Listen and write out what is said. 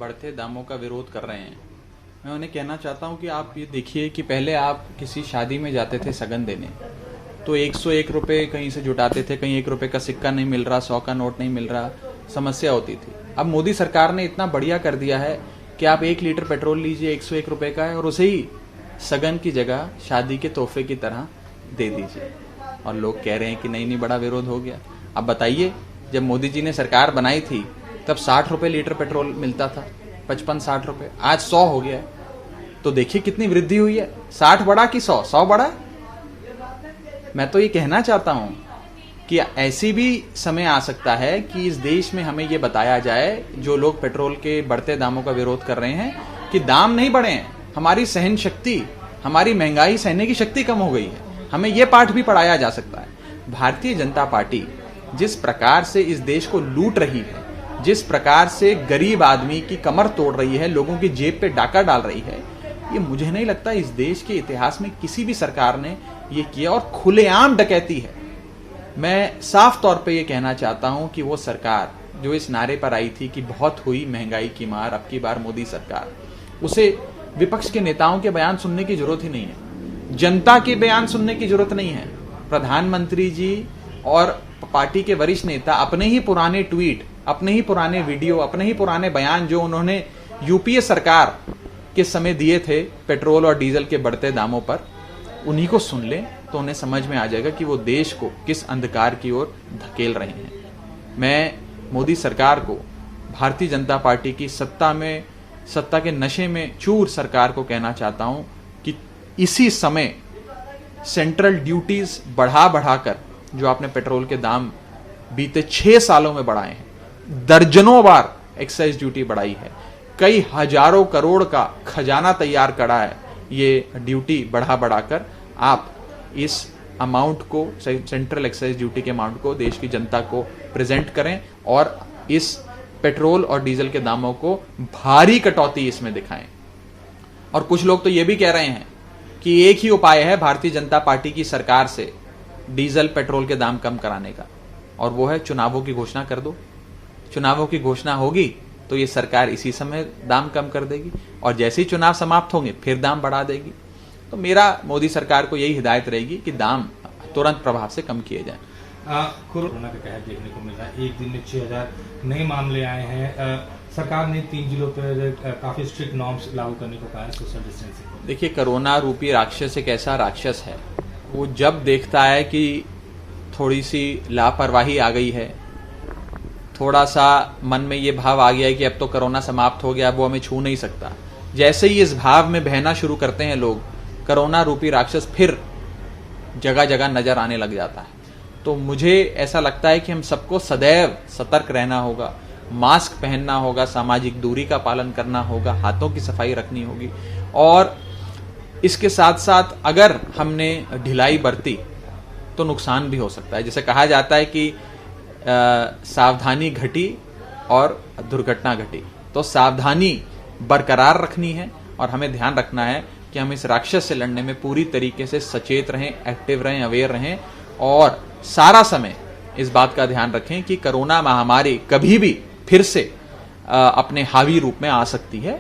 बढ़ते दामों का विरोध कर रहे हैं, मैं उन्हें कहना चाहता हूं कि आप ये देखिए कि पहले आप किसी शादी में जाते थे सगन देने, तो 101 रुपये कहीं से जुटाते थे, कहीं 1 रुपये का सिक्का नहीं मिल रहा, 100 का नोट नहीं मिल रहा, समस्या होती थी। अब मोदी सरकार ने इतना बढ़िया कर दिया है कि आप 1 लीटर पेट्रोल लीजिए, 101 रुपये का है, और उसे ही सगन की जगह शादी के तोहफे की तरह दे दीजिए। और लोग कह रहे हैं कि नहीं बड़ा विरोध हो गया। अब बताइए, जब मोदी जी ने सरकार बनाई थी तब 60 रुपये लीटर पेट्रोल मिलता था, 55-60 रुपये, आज 100 हो गया है। तो देखिए कितनी वृद्धि हुई है। 60 बढ़ा कि 100 बढ़ा। मैं तो ये कहना चाहता हूं कि ऐसी भी समय आ सकता है कि इस देश में हमें ये बताया जाए, जो लोग पेट्रोल के बढ़ते दामों का विरोध कर रहे हैं, कि दाम नहीं बढ़े हैं, हमारी सहन शक्ति, हमारी महंगाई सहने की शक्ति कम हो गई है। हमें यह पाठ भी पढ़ाया जा सकता है। भारतीय जनता पार्टी जिस प्रकार से इस देश को लूट रही है, जिस प्रकार से गरीब आदमी की कमर तोड़ रही है, लोगों की जेब पे डाका डाल रही है, ये मुझे नहीं लगता इस देश के इतिहास में किसी भी सरकार ने ये किया, और खुलेआम डकैती है। मैं साफ तौर पे ये कहना चाहता हूं कि वो सरकार जो इस नारे पर आई थी कि बहुत हुई महंगाई की मार, अब की बार मोदी सरकार, उसे विपक्ष के नेताओं के बयान सुनने की जरूरत ही नहीं है, जनता के बयान सुनने की जरूरत नहीं है। प्रधानमंत्री जी और पार्टी के वरिष्ठ नेता अपने ही पुराने ट्वीट, अपने ही पुराने वीडियो, अपने ही पुराने बयान जो उन्होंने यूपीए सरकार के समय दिए थे पेट्रोल और डीजल के बढ़ते दामों पर, उन्हीं को सुन लें तो उन्हें समझ में आ जाएगा कि वो देश को किस अंधकार की ओर धकेल रहे हैं। मैं मोदी सरकार को, भारतीय जनता पार्टी की सत्ता के नशे में चूर सरकार को कहना चाहता हूं कि इसी समय सेंट्रल ड्यूटीज बढ़ाकर जो आपने पेट्रोल के दाम बीते 6 सालों में बढ़ाए हैं, दर्जनों बार एक्साइज ड्यूटी बढ़ाई है, कई हजारों करोड़ का खजाना तैयार करा है, ये ड्यूटी बढ़ाकर आप इस अमाउंट को, सेंट्रल एक्साइज ड्यूटी के अमाउंट को देश की जनता को प्रेजेंट करें और इस पेट्रोल और डीजल के दामों को भारी कटौती इसमें दिखाएं। और कुछ लोग तो ये भी कह रहे हैं कि एक ही उपाय है भारतीय जनता पार्टी की सरकार से डीजल पेट्रोल के दाम कम कराने का, और वो है चुनावों की घोषणा कर दो। चुनावों की घोषणा होगी तो ये सरकार इसी समय दाम कम कर देगी, और जैसे ही चुनाव समाप्त होंगे फिर दाम बढ़ा देगी। तो मेरा मोदी सरकार को यही हिदायत रहेगी कि दाम तुरंत प्रभाव से कम किए जाएं। कोरोना के कहर देखने को मिला, एक दिन में 6000 नए मामले आए हैं। सरकार ने 3 जिलों पर काफी स्ट्रिक्ट नॉर्म्स लागू करने को कहा है, सोशल डिस्टेंसिंग। देखिए, कोरोना रूपी राक्षस एक ऐसा राक्षस है, वो जब देखता है कि थोड़ी सी लापरवाही आ गई है, थोड़ा सा मन में ये भाव आ गया है कि अब तो कोरोना समाप्त हो गया, अब वो हमें छू नहीं सकता, जैसे ही इस भाव में बहना शुरू करते हैं लोग, कोरोना रूपी राक्षस फिर जगह जगह नजर आने लग जाता है। तो मुझे ऐसा लगता है कि हम सबको सदैव सतर्क रहना होगा, मास्क पहनना होगा, सामाजिक दूरी का पालन करना होगा, हाथों की सफाई रखनी होगी, और इसके साथ साथ अगर हमने ढिलाई बरती तो नुकसान भी हो सकता है। जैसे कहा जाता है कि सावधानी घटी और दुर्घटना घटी, तो सावधानी बरकरार रखनी है, और हमें ध्यान रखना है कि हम इस राक्षस से लड़ने में पूरी तरीके से सचेत रहें, एक्टिव रहें, अवेयर रहें, और सारा समय इस बात का ध्यान रखें कि कोरोना महामारी कभी भी फिर से अपने हावी रूप में आ सकती है।